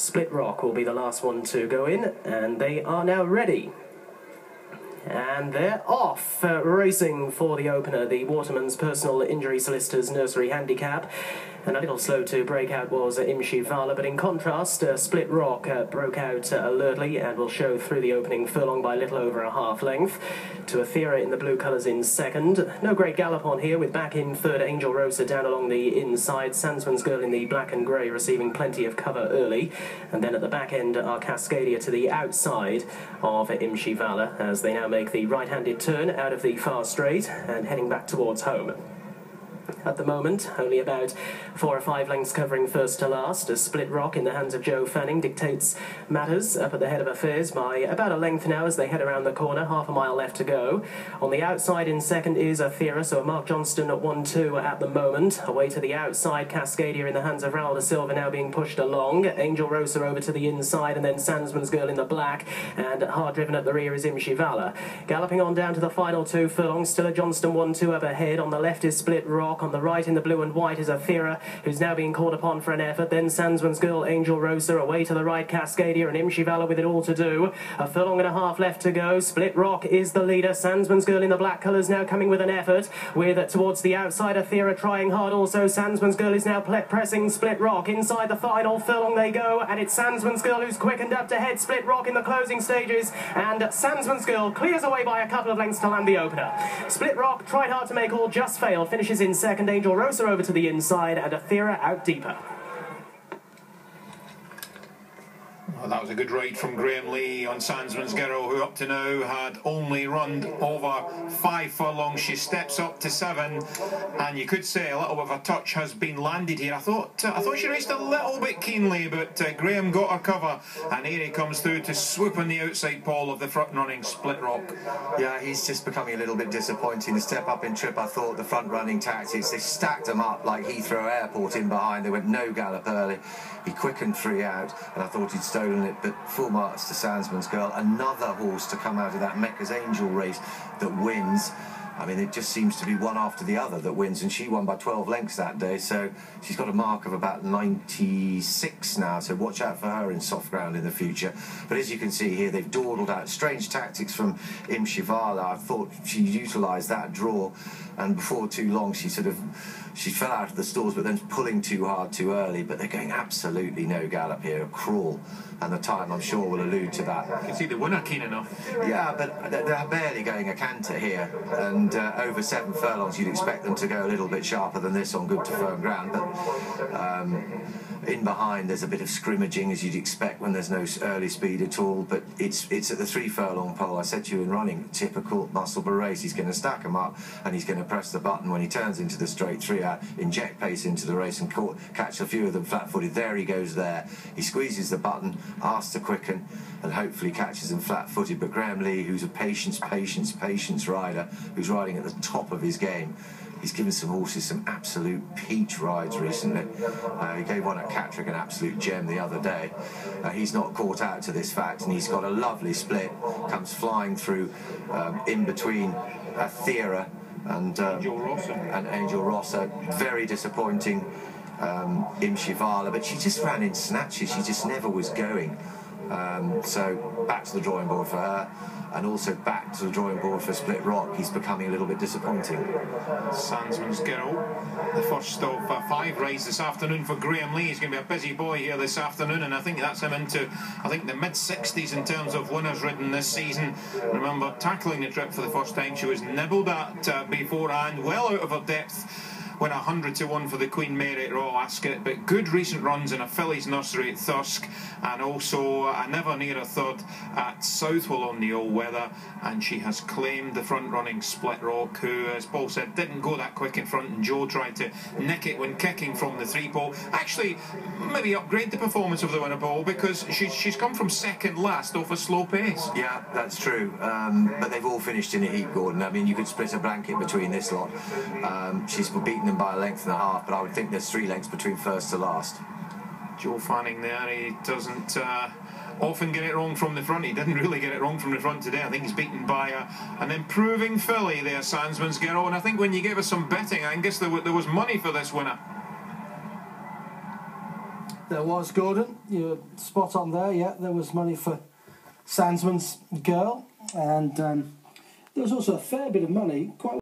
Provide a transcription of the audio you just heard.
Split Rock will be the last one to go in, and they are now ready. And they're off, racing for the opener, the Waterman's Personal Injury Solicitor's Nursery Handicap. And a little slow to break out was Imshivala, but in contrast, Split Rock broke out alertly and will show through the opening furlong by a little over a half length. To Athera in the blue colours in second. No great gallop on here, with back in third Angel Rosa down along the inside. Sandsman's Girl in the black and grey receiving plenty of cover early. And then at the back end are Cascadia to the outside of Imshivala as they now make the right-handed turn out of the far straight and heading back towards home. At the moment, only about 4 or 5 lengths covering first to last. A Split Rock in the hands of Joe Fanning dictates matters up at the head of affairs by about a length now as they head around the corner. Half a mile left to go. On the outside in second is Athera, so Mark Johnston at 1-2 at the moment. Away to the outside, Cascadia in the hands of Raul da Silva now being pushed along. Angel Rosa over to the inside, and then Sandsman's Girl in the black, and hard driven at the rear is Imshivala. Galloping on down to the final 2 furlongs, still a Johnston 1-2 up ahead. On the left is Split Rock. On the right in the blue and white is Athera, who's now being called upon for an effort. Then Sandsman's Girl, Angel Rosa, away to the right, Cascadia, and Imshivala with it all to do. A furlong and a half left to go. Split Rock is the leader. Sandsman's Girl in the black colours now coming with an effort, with towards the outside Athera trying hard also. Sandsman's Girl is now pressing Split Rock. Inside the final furlong they go, and it's Sandsman's Girl who's quickened up to head Split Rock in the closing stages, and Sandsman's Girl clears away by a couple of lengths to land the opener. Split Rock tried hard to make all, just failed, finishes in second. Angel Rosa over to the inside, and Athera out deeper. Well, that was a good ride from Graham Lee on Sandsman's Girl, who up to now had only run over 5 furlongs. She steps up to 7, and you could say a little bit of a touch has been landed here. I thought she raced a little bit keenly, but Graham got her cover, and here he comes through to swoop on the outside pole of the front-running Split Rock. Yeah, he's just becoming a little bit disappointing. The step up in trip, I thought the front-running tactics, they stacked them up like Heathrow Airport in behind. They went no gallop early. He quickened 3 out, and I thought he'd stolen it, but full marks to Sandsman's Girl. Another horse to come out of that Mecca's Angel race that wins. I mean, it just seems to be one after the other that wins, and she won by 12 lengths that day, so she's got a mark of about 96 now, so watch out for her in soft ground in the future. But as you can see here, they've dawdled out strange tactics from Imshivala. I thought she utilised that draw, and before too long she fell out of the stalls, but then pulling too hard too early. But they're going absolutely no gallop here, a crawl, and the time I'm sure will allude to that. You can see the winner keen enough. Yeah, but they're barely going a canter here, and over 7 furlongs you'd expect them to go a little bit sharper than this on good to firm ground. But in behind there's a bit of scrimmaging, as you'd expect when there's no early speed at all. But it's at the 3 furlong pole. I said to you in running, typical Musselburgh race. He's going to stack them up, and he's going to press the button when he turns into the straight 3 out, inject pace into the race and catch a few of them flat-footed. There he goes there. He squeezes the button, asks to quicken, and hopefully catches them flat-footed. But Graham Lee, who's a patience rider, who's riding at the top of his game, he's given some horses some absolute peach rides recently. He gave one at Catterick an absolute gem the other day. He's not caught out to this fact, and he's got a lovely split, comes flying through in between Athera and Angel Rosa. Very disappointing, Imshivala, but she just ran in snatches. She just never was going. So back to the drawing board for her, and also back to the drawing board for Split Rock. He's becoming a little bit disappointing. Sandsman's Girl, the first of 5 rides this afternoon for Graham Lee. He's going to be a busy boy here this afternoon, and I think that's him into, the mid-60s in terms of winners ridden this season. Remember, tackling the trip for the first time, she was nibbled at beforehand, well out of her depth. Win 100-1 for the Queen Mary at Royal Ascot, but good recent runs in a fillies nursery at Thirsk, and also a never near a third at Southwell on the all weather. And she has claimed the front running Split Rock, who, as Paul said, didn't go that quick in front, and Joe tried to nick it when kicking from the 3 pole. Actually, maybe upgrade the performance of the winner, Paul, because she's come from second last off a slow pace. Yeah, that's true, but they've all finished in a heat, Gordon. I mean, you could split a blanket between this lot. She's beaten them by a length and a half, but I would think there's 3 lengths between first to last. Joe Fanning there, he doesn't often get it wrong from the front. He didn't really get it wrong from the front today. I think he's beaten by an improving filly there, Sandsman's Girl, and I think when you gave us some betting, Angus, there was money for this winner. There was, Gordon. You're spot on there. Yeah, there was money for Sandsman's Girl, and there was also a fair bit of money, quite